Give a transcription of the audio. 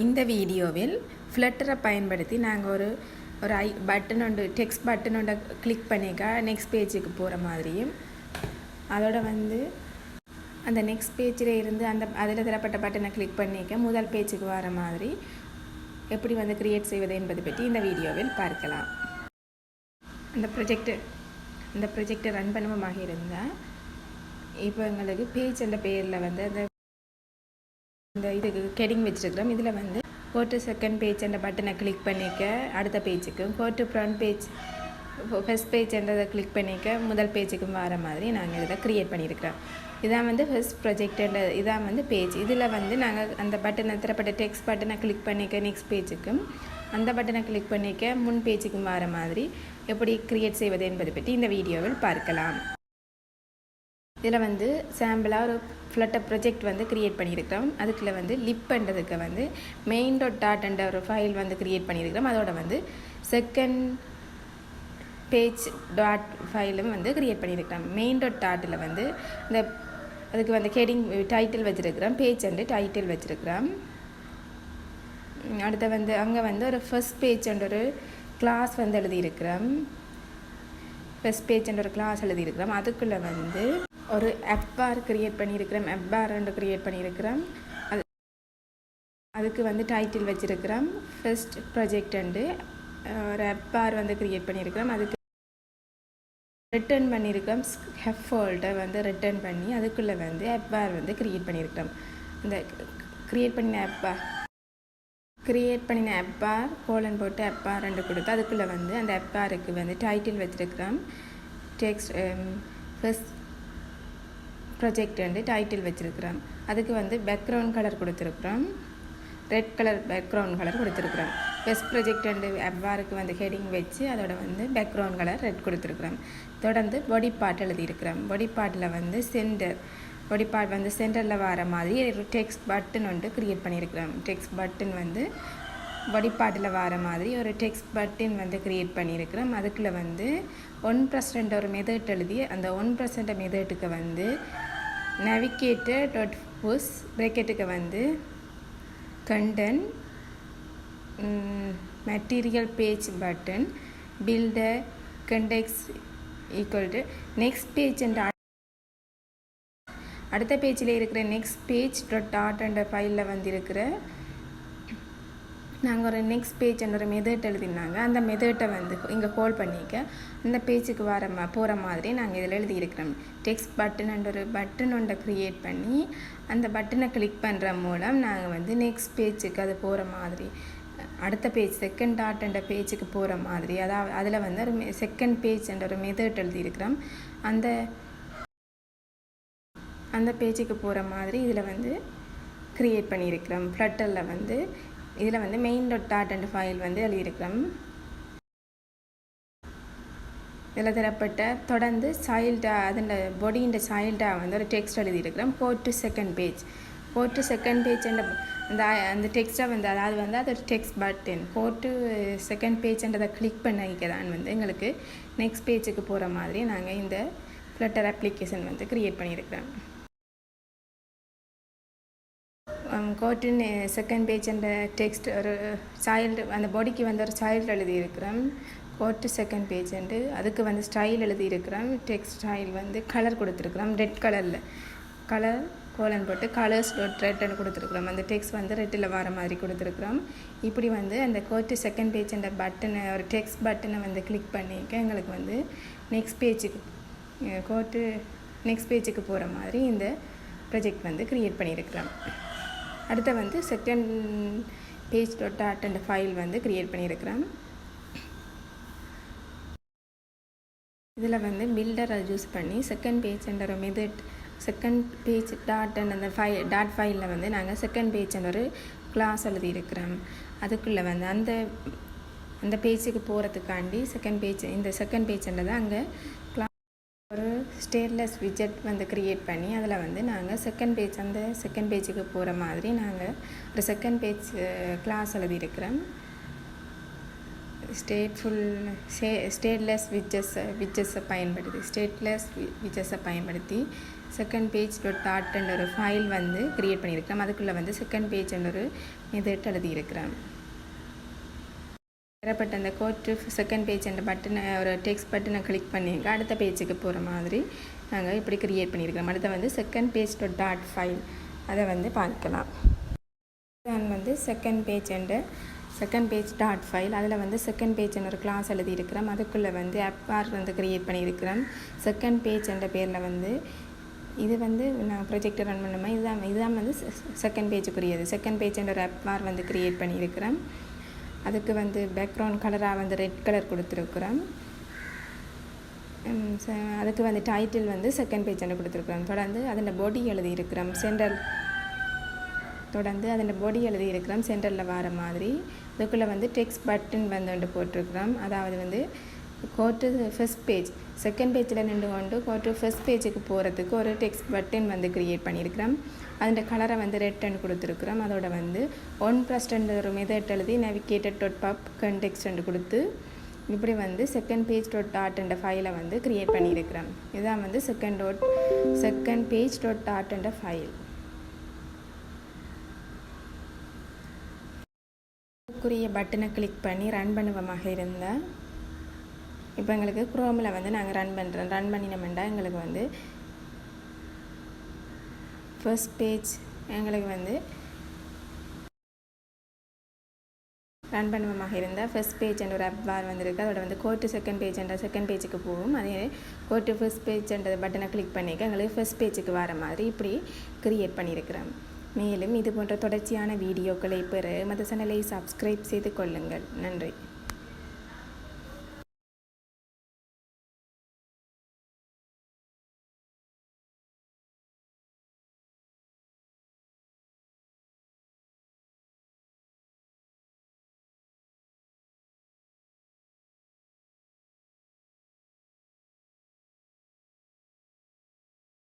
இந்த வீடியோவில் ஃப்ளட்டரை பயன்படுத்தி நாங்கள் ஒரு பட்டன் ஒன்று டெக்ஸ்ட் பட்டன் ஒன்றை கிளிக் பண்ணிக்க நெக்ஸ்ட் பேஜுக்கு போகிற மாதிரியும் அதோட அந்த நெக்ஸ்ட் பேஜில் இருந்து அதில் தரப்பட்ட பட்டனை கிளிக் பண்ணிக்க முதல் பேஜுக்கு வர மாதிரி எப்படி க்ரியேட் செய்வது என்பது பற்றி இந்த வீடியோவில் பார்க்கலாம். அந்த ப்ரொஜெக்டை ரன் பண்ணுவமாக இருந்தால் இப்போ எங்களுக்கு பேஜ் என்ற பெயரில் அந்த இதுக்கு ஹெட்டிங் வச்சுருக்கிறோம். இதில் go to செகண்ட் பேஜ் என்ற பட்டனை கிளிக் பண்ணிக்க அடுத்த பேஜுக்கும், go to front page first page என்றதை கிளிக் பண்ணிக்க முதல் பேஜுக்கும் வர மாதிரி நாங்கள் இதில் க்ரியேட் பண்ணியிருக்கிறோம். இதான் ஃபஸ்ட் ப்ரொஜெக்ட் இதான் பேஜ். இதில் நாங்கள் அந்த பட்டனை திறப்பட்ட டெக்ஸ்ட் பட்டனை கிளிக் பண்ணிக்க நெக்ஸ்ட் பேஜுக்கும், அந்த பட்டனை கிளிக் பண்ணிக்க முன் பேஜுக்கும் வர மாதிரி எப்படி க்ரியேட் செய்வது என்பது பற்றி இந்த வீடியோவில் பார்க்கலாம். இதில் சாம்பிளாக ஒரு ஃப்ளட்டர் ப்ரொஜெக்ட் க்ரியேட் பண்ணியிருக்கிறோம். அதுக்குள்ளே லிப் பண்ணுறதுக்கு main.dot என்ற ஒரு ஃபைல் க்ரியேட் பண்ணியிருக்கிறோம். அதோட செகண்ட் பேஜ் டாட் ஃபைலும் க்ரியேட் பண்ணியிருக்கிறோம். main.dotல இந்த அதுக்கு ஹெட்டிங் டைட்டில் வச்சுருக்கிறோம், பேஜ் அண்டு டைட்டில் வச்சுருக்கிறோம். அடுத்த அங்கே ஒரு ஃபர்ஸ்ட் பேஜ் என்ற ஒரு கிளாஸ் எழுதியிருக்கிறோம். ஃபர்ஸ்ட் பேஜ் என்ற ஒரு கிளாஸ் எழுதியிருக்கிறோம். அதுக்குள்ளே ஒரு அப்பார் க்ரியேட் பண்ணியிருக்கிறோம், அப்பார் க்ரியேட் பண்ணியிருக்கிறோம். அதுக்கு டைட்டில் வச்சுருக்கிறோம் ஃபர்ஸ்ட் ப்ராஜெக்ட் ஒரு அப்பார் க்ரியேட் பண்ணியிருக்கிறோம். அதுக்கு ரிட்டர்ன் பண்ணியிருக்கிறோம், ஹெஃபோல்ட்டை ரிட்டர்ன் பண்ணி அதுக்குள்ளே அப்பார் க்ரியேட் பண்ணியிருக்கிறோம். இந்த க்ரியேட் பண்ணின அப்பார் கோலன் போட்டு அப்பார் கொடுத்து அதுக்குள்ளே அந்த அப்பாருக்கு டைட்டில் வச்சுருக்கிறோம், டெக்ஸ்ட் ஃபர்ஸ்ட் ப்ரொஜெக்ட் டைட்டில் வச்சுருக்கிறோம். அதுக்கு பேக்ரவுண்ட் கலர் கொடுத்துருக்குறோம், ரெட் கலர் பேக்ரவுண்ட் கலர் கொடுத்துருக்குறோம். ஃபர்ஸ்ட் ப்ரொஜெக்ட் அவ்வாறுக்கு ஹெட்டிங் வச்சு அதோட பேக்ரவுண்ட் கலர் ரெட் கொடுத்துருக்குறோம். தொடர்ந்து பாடி பார்ட் எழுதியிருக்கிறோம். பாடி பார்ட்டில் சென்டர் பாடி பார்ட் சென்டரில் வர மாதிரி ஒரு டெக்ஸ்ட் பட்டன் க்ரியேட் பண்ணியிருக்கிறோம். டெக்ஸ்ட் பட்டன் பாடி பார்ட்டில் வர மாதிரி ஒரு டெக்ஸ்ட் பட்டன் க்ரியேட் பண்ணியிருக்கிறோம். அதுக்குள்ளே 1% ஒரு மெத்தட் எழுதி அந்த 1% மெத்தட்டுக்கு நேவிகேட்டர் டாட் புஷ் ப்ராக்கெட்டுக்கு content material page button builder context equal to next page என்ற அடுத்த பேஜில் இருக்கிற நெக்ஸ்ட் பேஜ் டாட் என்ற ஃபைலில் இருக்கிற நாங்கள் ஒரு நெக்ஸ்ட் பேஜ் ஒரு மெத்தட் எழுதினாங்க. அந்த மெத்தட்டை இங்கே கால் பண்ணிக்க அந்த பேஜுக்கு போகிற மாதிரி நாங்கள் இதில் எழுதியிருக்கிறோம். டெக்ஸ்ட் பட்டன் ஒரு பட்டன் க்ரியேட் பண்ணி அந்த பட்டனை கிளிக் பண்ணுற மூலம் நாங்கள் நெக்ஸ்ட் பேஜுக்கு அது போகிற மாதிரி அடுத்த பேஜ் செகண்ட் டாட் என்ற பேஜுக்கு போகிற மாதிரி அதாவது அதில் ஒரு செகண்ட் பேஜ் என்ற ஒரு மெத்தட் எழுதியிருக்கிறோம். அந்த பேஜுக்கு போகிற மாதிரி இதில் க்ரியேட் பண்ணியிருக்கிறோம். ஃப்ளட்டரில் இதில் main.dot என்ற ஃபைல் எழுதியிருக்கிறோம். இதில் தரப்பட்ட தொடர்ந்து சைல்டாக அதில் பாடியின் சைல்டாக ஒரு டெக்ஸ்ட் எழுதியிருக்கிறோம். go to செகண்ட் பேஜ் அந்த டெக்ஸ்ட்டை அதாவது அது ஒரு text button go to second பேஜ்ன்றதை கிளிக் பண்ணிக்க தான் எங்களுக்கு நெக்ஸ்ட் பேஜுக்கு போகிற மாதிரி நாங்கள் இந்த ஃப்ளட்டர் அப்ளிகேஷன் க்ரியேட் பண்ணியிருக்கிறோம். go to செகண்ட் பேஜ் என்ற டெக்ஸ்ட் ஒரு சைல்டு அந்த பாடிக்கு ஒரு சைல்டு எழுதியிருக்கிறோம். go to செகண்ட் பேஜ் அதுக்கு ஸ்டைல் எழுதியிருக்கிறோம். டெக்ஸ்ட் ஸ்டைல் கலர் கொடுத்துருக்குறோம், ரெட் கலரில் கலர் கோலன் போட்டு கலர்ஸ் டாட் ரெட்னு கொடுத்துருக்குறோம். அந்த டெக்ஸ்ட் ரெட்டில் வர மாதிரி கொடுத்துருக்குறோம். இப்படி அந்த go to செகண்ட் பேஜ் என்ற பட்டனை ஒரு டெக்ஸ்ட் பட்டனை கிளிக் பண்ணிக்க எங்களுக்கு நெக்ஸ்ட் பேஜுக்கு go to நெக்ஸ்ட் பேஜுக்கு போகிற மாதிரி இந்த ப்ராஜெக்ட் க்ரியேட் பண்ணியிருக்கிறோம். அடுத்த செகண்ட் பேஜ் டாட் என்ற ஃபைல் க்ரியேட் பண்ணியிருக்கிறோம். இதில் பில்டரை யூஸ் பண்ணி செகண்ட் பேஜ் என்ற ஒரு மெத்தட் செகண்ட் பேஜ் டாட் அந்த டாட் ஃபைலில் நாங்கள் செகண்ட் பேஜ் ஒரு கிளாஸ் எழுதியிருக்கிறோம். அதுக்குள்ளே அந்த பேஜுக்கு போகிறதுக்காண்டி இந்த செகண்ட் பேஜ் அங்கே கிளாஸ் ஒரு ஸ்டேட்லெஸ் விஜெட் க்ரியேட் பண்ணி அதில் நாங்கள் செகண்ட் பேஜுக்கு போகிற மாதிரி நாங்கள் ஒரு செகண்ட் பேஜ் கிளாஸ் எழுதியிருக்கிறோம். ஸ்டேட்லெஸ் விட்ஜஸை பயன்படுத்தி செகண்ட் பேஜ் .art என்ற ஒரு ஃபைல் வந்து க்ரியேட் பண்ணியிருக்கிறோம். அதுக்குள்ளே வந்து செகண்ட் பேஜ் என்ற ஒரு மெத்தட் எழுதியிருக்கிறோம். தரப்பட்ட அந்த கோட்டு செகண்ட் பேஜ் என்ற பட்டனை ஒரு டெக்ஸ்ட் பட்டனை கிளிக் பண்ணிங்க அடுத்த பேஜுக்கு போகிற மாதிரி நாங்கள் இப்படி க்ரியேட் பண்ணியிருக்கிறோம். அடுத்த வந்து செகண்ட் பேஜ் .art ஃபைல் அதை வந்து பார்க்கலாம். நான் வந்து செகண்ட் பேஜ் டாட் ஃபைல் அதில் வந்து செகண்ட் பேஜ் ஒரு கிளாஸ் எழுதியிருக்கிறோம். அதுக்குள்ளே வந்து ஆர் வந்து க்ரியேட் பண்ணியிருக்கிறோம். செகண்ட் பேஜ் என்ற பேரில் வந்து இது வந்து நான் ப்ரொஜெக்டை ரன் பண்ணுமா இதுதான் வந்து செகண்ட் பேஜுக்குரியது. செகண்ட் பேஜ் என்ற ஒரு ஆர் வந்து க்ரியேட் பண்ணியிருக்கிறோம். அதுக்கு வந்து பேக்ரவுண்ட் கலராக வந்து ரெட் கலர் கொடுத்துருக்குறோம். அதுக்கு வந்து டைட்டில் வந்து செகண்ட் பேஜ் என்று கொடுத்துருக்குறோம். தொடர்ந்து அதில் பாடி எழுதியிருக்கிறோம். சென்டரில் வர மாதிரி அதுக்குள்ளே வந்து டெக்ஸ்ட் பட்டன் வந்து போட்டிருக்கிறோம். அதாவது வந்து கோட்டு ஃபர்ஸ்ட் பேஜ் செகண்ட் பேஜில் நின்று கொண்டு கோட்டு ஃபர்ஸ்ட் பேஜுக்கு போகிறதுக்கு ஒரு டெக்ஸ்ட் பட்டன் வந்து க்ரியேட் பண்ணியிருக்கிறோம். அதோட கலரை வந்து ரெட்டன் கொடுத்துருக்குறோம். அதோட வந்து 1+ ஒரு மெத்தட் எழுதி navigated.pub context கொடுத்து இப்படி வந்து செகண்ட் பேஜ் .art என்ற ஃபைலை வந்து க்ரியேட் பண்ணியிருக்கிறோம். இதுதான் வந்து செகண்ட் பேஜ் .art என்ற ஃபைல். குறிய பட்டனை கிளிக் பண்ணி ரன் பண்ணுவமாக இருந்தால் இப்போ எங்களுக்கு குரோமில் வந்து நாங்கள் ரன் பண்ணினோம்னா எங்களுக்கு வந்து ஃபர்ஸ்ட் பேஜ் எங்களுக்கு வந்து ரன் பண்ணுவமாக இருந்தால் ஃபர்ஸ்ட் பேஜ் என்ற ஒரு பார் வந்துருக்கு. அதோட வந்து கோட்டு செகண்ட் பேஜுக்கு போகும். அதே கோட்டு ஃபர்ஸ்ட் பேஜ் என்ற பட்டனை கிளிக் பண்ணிக்க எங்களுக்கு ஃபர்ஸ்ட் பேஜுக்கு வர மாதிரி இப்படி க்ரியேட் பண்ணியிருக்கிறோம். மேலும் இது போன்ற தொடர்ச்சியான வீடியோக்களை பெற எமது சேனலை சப்ஸ்கிரைப் செய்து கொள்ளுங்கள். நன்றி.